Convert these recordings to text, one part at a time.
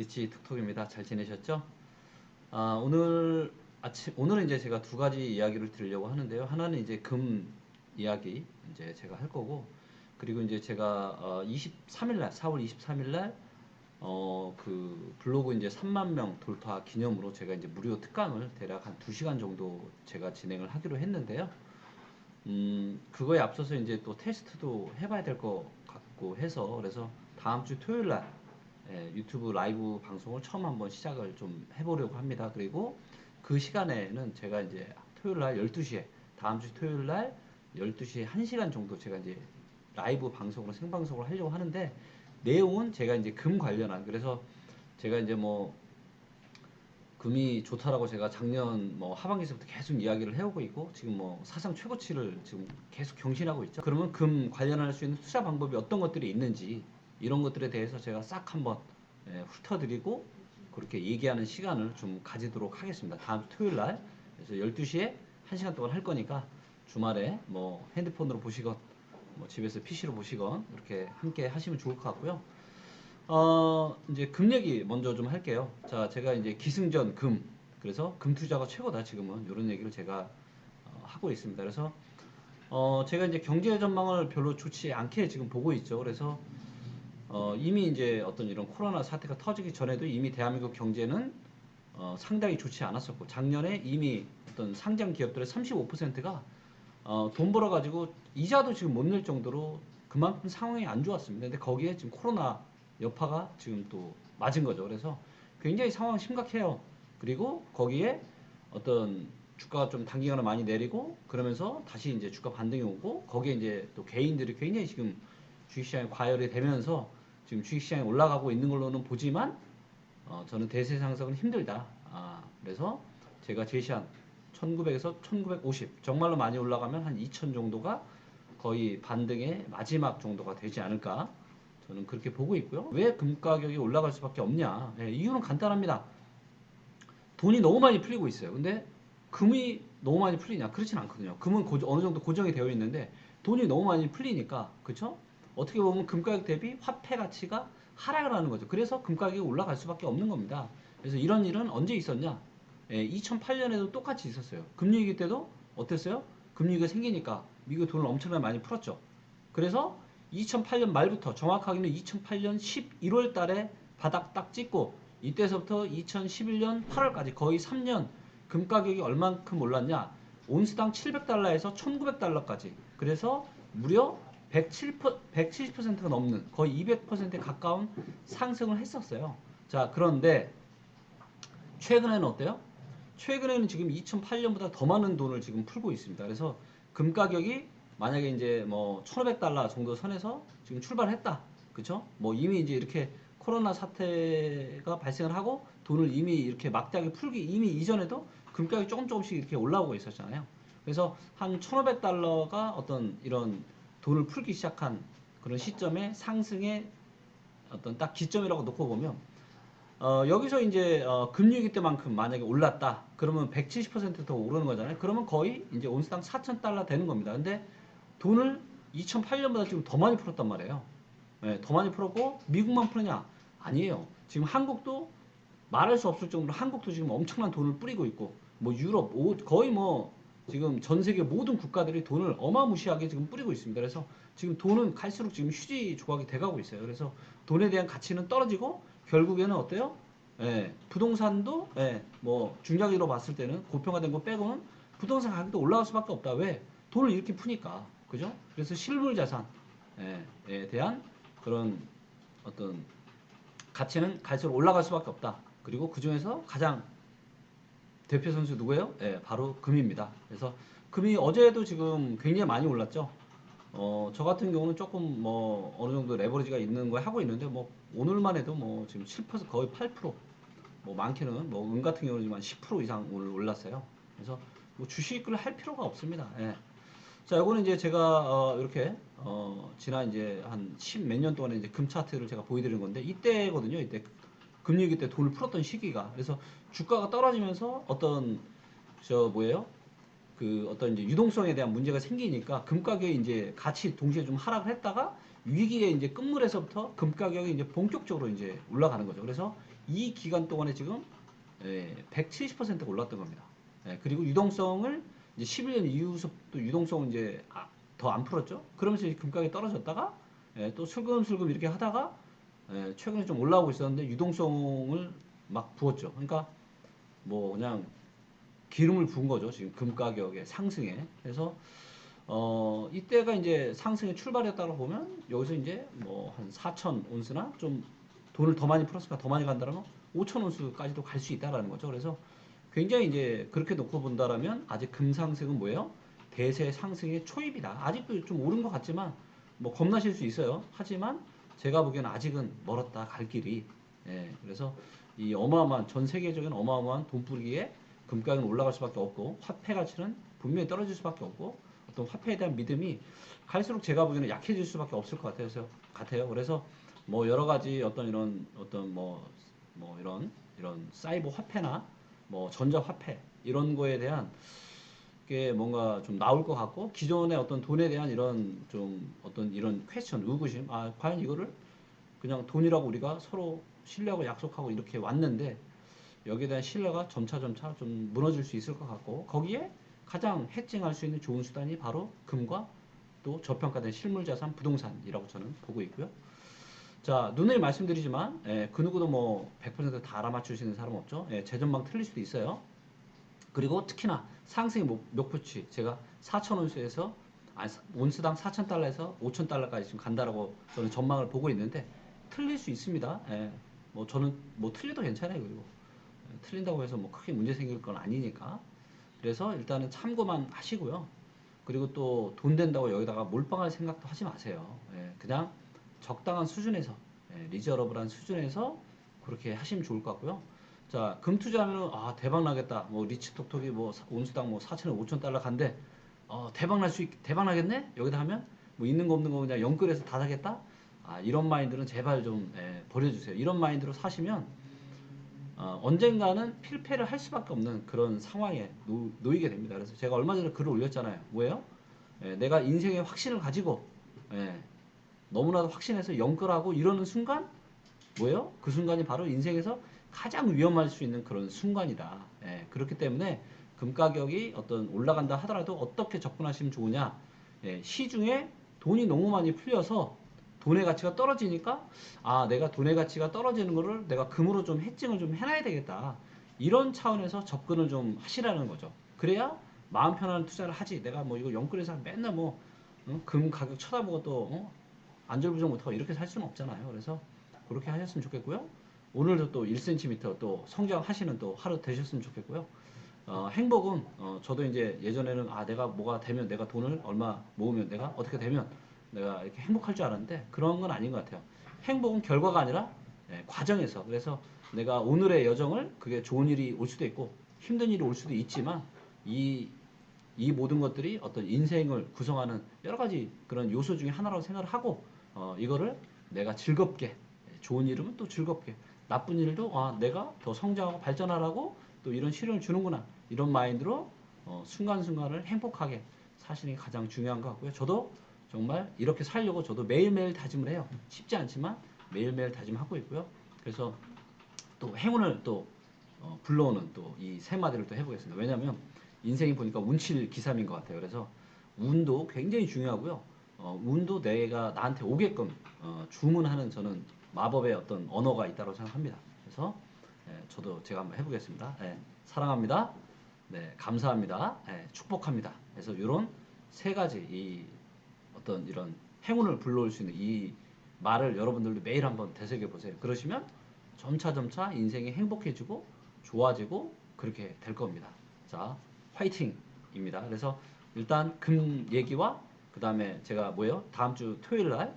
리치 톡톡입니다. 잘 지내셨죠? 오늘은 이제 제가 두 가지 이야기를 드리려고 하는데요. 하나는 이제 금 이야기 이제 제가 할 거고, 그리고 이제 제가 23일 날, 4월 23일 날 그 블로그 이제 3만 명 돌파 기념으로 제가 이제 무료 특강을 대략 한 2시간 정도 제가 진행을 하기로 했는데요. 그거에 앞서서 이제 또 테스트도 해봐야 될 것 같고 해서, 그래서 다음 주 토요일 날 유튜브 라이브 방송을 처음 한번 시작을 좀 해보려고 합니다. 그리고 그 시간에는 제가 이제 토요일 날 12시에, 다음 주 토요일 날 12시에 1시간 정도 제가 이제 라이브 방송으로 생방송을 하려고 하는데, 내용은 제가 이제 금 관련한, 그래서 제가 이제 뭐 금이 좋다라고 제가 작년 뭐 하반기서부터 계속 이야기를 해오고 있고, 지금 뭐 사상 최고치를 지금 계속 경신하고 있죠. 그러면 금 관련할 수 있는 투자 방법이 어떤 것들이 있는지, 이런 것들에 대해서 제가 싹 한번 훑어드리고 그렇게 얘기하는 시간을 좀 가지도록 하겠습니다. 다음 토요일 날. 그래서 12시에 1시간 동안 할 거니까 주말에 뭐 핸드폰으로 보시건 뭐 집에서 PC로 보시건 이렇게 함께 하시면 좋을 것 같고요. 이제 금 얘기 먼저 좀 할게요. 자, 제가 이제 기승전 금, 그래서 금 투자가 최고다 지금은, 이런 얘기를 제가 하고 있습니다. 그래서 제가 이제 경제 전망을 별로 좋지 않게 지금 보고 있죠. 그래서 이미 이제 어떤 이런 코로나 사태가 터지기 전에도 이미 대한민국 경제는 상당히 좋지 않았었고, 작년에 이미 어떤 상장 기업들의 35%가 돈 벌어가지고 이자도 지금 못 낼 정도로 그만큼 상황이 안 좋았습니다. 근데 거기에 지금 코로나 여파가 지금 또 맞은 거죠. 그래서 굉장히 상황 심각해요. 그리고 거기에 어떤 주가가 좀 단기간에 많이 내리고 그러면서 다시 이제 주가 반등이 오고, 거기에 이제 또 개인들이 굉장히 지금 주식시장에 과열이 되면서 지금 주식시장이 올라가고 있는 걸로는 보지만 저는 대세 상승은 힘들다. 그래서 제가 제시한 1900에서 1950, 정말로 많이 올라가면 한 2000 정도가 거의 반등의 마지막 정도가 되지 않을까, 저는 그렇게 보고 있고요. 왜 금 가격이 올라갈 수밖에 없냐? 이유는 간단합니다. 돈이 너무 많이 풀리고 있어요. 근데 금이 너무 많이 풀리냐? 그렇진 않거든요. 금은 어느 정도 고정이 되어 있는데 돈이 너무 많이 풀리니까, 그쵸? 어떻게 보면 금 가격 대비 화폐 가치가 하락을 하는 거죠. 그래서 금 가격이 올라갈 수밖에 없는 겁니다. 그래서 이런 일은 언제 있었냐? 2008년에도 똑같이 있었어요. 금리위기 때도 어땠어요? 금리위기가 생기니까 미국 돈을 엄청나게 많이 풀었죠. 그래서 2008년 말부터, 정확하게는 2008년 11월 달에 바닥 딱 찍고, 이때서부터 2011년 8월까지 거의 3년 금 가격이 얼만큼 올랐냐? 온스당 700달러에서 1900달러까지. 그래서 무려 170%가 넘는, 거의 200%에 가까운 상승을 했었어요. 자, 그런데 최근에는 어때요? 최근에는 지금 2008년보다 더 많은 돈을 지금 풀고 있습니다. 그래서 금 가격이 만약에 이제 뭐 1500달러 정도 선에서 지금 출발했다. 그쵸? 뭐 이미 이제 이렇게 코로나 사태가 발생을 하고 돈을 이미 이렇게 막대하게 풀기 이미 이전에도 금 가격이 조금씩 이렇게 올라오고 있었잖아요. 그래서 한 1500달러가 어떤 이런 돈을 풀기 시작한 그런 시점에 상승의 어떤 딱 기점이라고 놓고 보면, 여기서 이제 금리위기 때만큼 만약에 올랐다 그러면 170%더 오르는 거잖아요. 그러면 거의 이제 온스당 4,000달러 되는 겁니다. 근데 돈을 2008년보다 지금 더 많이 풀었단 말이에요. 네, 더 많이 풀었고, 미국만 푸느냐? 아니에요. 지금 한국도 말할 수 없을 정도로, 한국도 지금 엄청난 돈을 뿌리고 있고, 뭐 유럽, 거의 뭐 지금 전 세계 모든 국가들이 돈을 어마무시하게 지금 뿌리고 있습니다. 그래서 지금 돈은 갈수록 지금 휴지 조각이 돼가고 있어요. 그래서 돈에 대한 가치는 떨어지고, 결국에는 어때요? 부동산도 뭐 중장기로 봤을 때는 고평가된 거 빼고는 부동산 가격도 올라갈 수밖에 없다. 왜? 돈을 이렇게 푸니까. 그죠? 그래서 실물 자산에 대한 그런 어떤 가치는 갈수록 올라갈 수밖에 없다. 그리고 그 중에서 가장 대표 선수 누구예요? 바로 금입니다. 그래서 금이 어제도 지금 굉장히 많이 올랐죠. 저 같은 경우는 조금 뭐 어느 정도 레버리지가 있는 거 하고 있는데, 뭐 오늘만 해도 뭐 지금 7% 거의 8%, 뭐 많게는 뭐 은 같은 경우는 10% 이상 오늘 올랐어요. 그래서 뭐 주식을 할 필요가 없습니다. 자, 요거는 이제 제가 이렇게 지난 이제 한 10 몇 년 동안에 이제 금 차트를 제가 보여드리는 건데, 이때거든요. 이때 금리위기 때 돈을 풀었던 시기가. 그래서 주가가 떨어지면서 어떤 뭐예요? 그 어떤 이제 유동성에 대한 문제가 생기니까 금 가격이 이제 같이 동시에 좀 하락을 했다가, 위기의 이제 끝물에서부터 금 가격이 이제 본격적으로 이제 올라가는 거죠. 그래서 이 기간 동안에 지금 170%가 올랐던 겁니다. 그리고 유동성을 이제 11년 이후부터 유동성을 이제 더 안 풀었죠. 그러면서 금가격이 떨어졌다가 또 슬금슬금 이렇게 하다가 최근에 좀 올라오고 있었는데 유동성을 막 부었죠. 그러니까 뭐 그냥 기름을 부은 거죠. 지금 금 가격의 상승에. 그래서 이때가 이제 상승의 출발이었다고 보면 여기서 이제 뭐 한 4천 온스나 좀 돈을 더 많이 풀었으니까 더 많이 간다면 5천 온스까지도 갈 수 있다라는 거죠. 그래서 굉장히 이제 그렇게 놓고 본다라면 아직 금 상승은 뭐예요? 대세 상승의 초입이다. 아직도 좀 오른 것 같지만 뭐 겁나실 수 있어요. 하지만 제가 보기에는 아직은 멀었다 갈 길이. 그래서 이 어마어마한 전 세계적인 어마어마한 돈뿌리기에 금가격은 올라갈 수밖에 없고 화폐 가치는 분명히 떨어질 수밖에 없고 어떤 화폐에 대한 믿음이 갈수록 제가 보기에는 약해질 수밖에 없을 것 같아요. 그래서 뭐 여러 가지 어떤 이런 어떤 뭐 이런 사이버 화폐나 뭐 전자 화폐 이런 거에 대한 게 뭔가 좀 나올 것 같고 기존의 어떤 돈에 대한 이런 좀 어떤 이런 퀘스천 의구심 과연 이거를 그냥 돈이라고 우리가 서로 신뢰하고 약속하고 이렇게 왔는데 여기에 대한 신뢰가 점차 좀 무너질 수 있을 것 같고 거기에 가장 해칭할 수 있는 좋은 수단이 바로 금과 또 저평가된 실물자산 부동산이라고 저는 보고 있고요. 자, 누누이 말씀드리지만 그 누구도 뭐 100%다 알아맞힐 수 있는 사람 없죠. 재전망 틀릴 수도 있어요. 그리고 특히나 상승의 목표치 제가 4,000온스에서 온스당 4,000달러에서 5,000달러까지 지금 간다라고 저는 전망을 보고 있는데 틀릴 수 있습니다. 뭐 저는 뭐 틀려도 괜찮아요. 그리고 틀린다고 해서 뭐 크게 문제 생길 건 아니니까. 그래서 일단은 참고만 하시고요. 그리고 또 돈 된다고 여기다가 몰빵할 생각도 하지 마세요. 그냥 적당한 수준에서 리저러블한 수준에서 그렇게 하시면 좋을 것 같고요. 자, 금 투자하면 대박 나겠다. 뭐 리치톡톡이 뭐 온수당 뭐 4천에 5천 달러 간대. 대박 나겠네? 여기다 하면 뭐 있는 거 없는 거 그냥 영끌해서 다 사겠다. 이런 마인드는 제발 좀 버려주세요. 이런 마인드로 사시면 언젠가는 필패를 할 수밖에 없는 그런 상황에 놓이게 됩니다. 그래서 제가 얼마 전에 글을 올렸잖아요. 뭐예요? 내가 인생의 확신을 가지고 너무나도 확신해서 영끌하고 이러는 순간 뭐예요? 그 순간이 바로 인생에서 가장 위험할 수 있는 그런 순간이다. 그렇기 때문에 금 가격이 어떤 올라간다 하더라도 어떻게 접근하시면 좋으냐? 시중에 돈이 너무 많이 풀려서 돈의 가치가 떨어지니까 내가 돈의 가치가 떨어지는 거를 내가 금으로 좀 해칭을 좀 해놔야 되겠다. 이런 차원에서 접근을 좀 하시라는 거죠. 그래야 마음 편한 투자를 하지. 내가 뭐 이거 영끌에서 맨날 금 가격 쳐다보고 또 안절부절 못하고 이렇게 살 수는 없잖아요. 그래서 그렇게 하셨으면 좋겠고요. 오늘도 또 1cm 또 성장하시는 또 하루 되셨으면 좋겠고요. 행복은 저도 이제 예전에는 내가 뭐가 되면 내가 돈을 얼마 모으면 내가 어떻게 되면 내가 이렇게 행복할 줄 알았는데 그런 건 아닌 것 같아요. 행복은 결과가 아니라 과정에서 그래서 내가 오늘의 여정을 그게 좋은 일이 올 수도 있고 힘든 일이 올 수도 있지만 이 모든 것들이 어떤 인생을 구성하는 여러 가지 그런 요소 중에 하나라고 생각을 하고 이거를 내가 즐겁게 좋은 일이면 또 즐겁게 나쁜 일도 내가 더 성장하고 발전하라고 또 이런 시련을 주는구나 이런 마인드로 순간순간을 행복하게 사시는 게 가장 중요한 것 같고요. 저도 정말 이렇게 살려고 저도 매일매일 다짐을 해요. 쉽지 않지만 매일매일 다짐하고 있고요. 그래서 또 행운을 또 불러오는 또 이 세 마디를 또 해보겠습니다. 왜냐하면 인생이 보니까 운칠 기삼인 것 같아요. 그래서 운도 굉장히 중요하고요. 운도 내가 나한테 오게끔 주문하는 저는 마법의 어떤 언어가 있다고 생각합니다. 그래서 저도 제가 한번 해보겠습니다. 사랑합니다. 네, 감사합니다. 축복합니다. 그래서 이런 세 가지 이 어떤 이런 행운을 불러올 수 있는 이 말을 여러분들도 매일 한번 되새겨 보세요. 그러시면 점차 인생이 행복해지고 좋아지고 그렇게 될 겁니다. 자, 화이팅입니다. 그래서 일단 금 얘기와 그 다음에 제가 뭐예요? 다음 주 토요일 날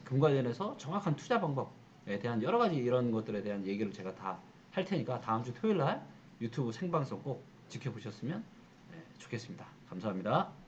금 관련해서 정확한 투자 방법에 대한 여러 가지 이런 것들에 대한 얘기를 제가 다 할 테니까 다음 주 토요일 날 유튜브 생방송 꼭 지켜보셨으면 좋겠습니다. 감사합니다.